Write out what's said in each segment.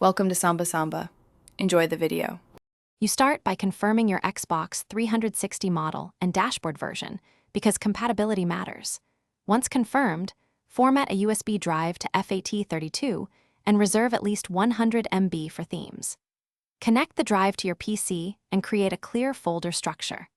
Welcome to Samba Samba. Enjoy the video. You start by confirming your Xbox 360 model and dashboard version because compatibility matters. Once confirmed, format a USB drive to FAT32 and reserve at least 100 MB for themes. Connect the drive to your PC and create a clear folder structure.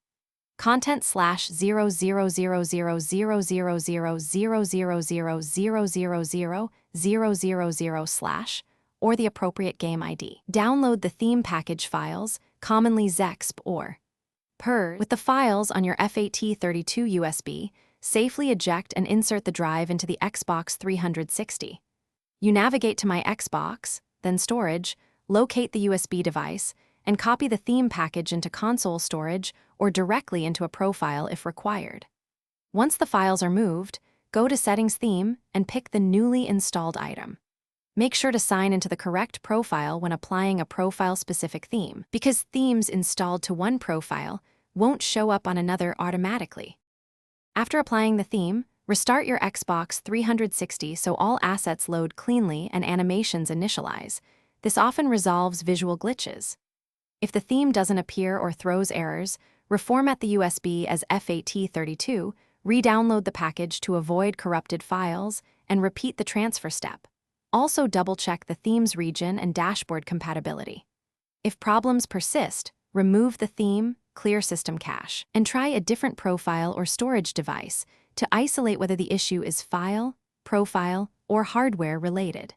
Content/00000000000000000 or the appropriate game ID. Download the theme package files, commonly ZEXP or PERS. With the files on your FAT32 USB, safely eject and insert the drive into the Xbox 360. You navigate to My Xbox, then Storage, locate the USB device, and copy the theme package into console storage or directly into a profile if required. Once the files are moved, go to Settings Theme and pick the newly installed item. Make sure to sign into the correct profile when applying a profile-specific theme, because themes installed to one profile won't show up on another automatically. After applying the theme, restart your Xbox 360 so all assets load cleanly and animations initialize. This often resolves visual glitches. If the theme doesn't appear or throws errors, reformat the USB as FAT32, re-download the package to avoid corrupted files, and repeat the transfer step. Also double-check the theme's region and dashboard compatibility. If problems persist, remove the theme, clear system cache, and try a different profile or storage device to isolate whether the issue is file, profile, or hardware related.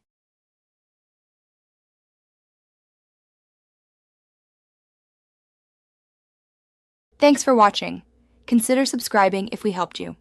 Thanks for watching. Consider subscribing if we helped you.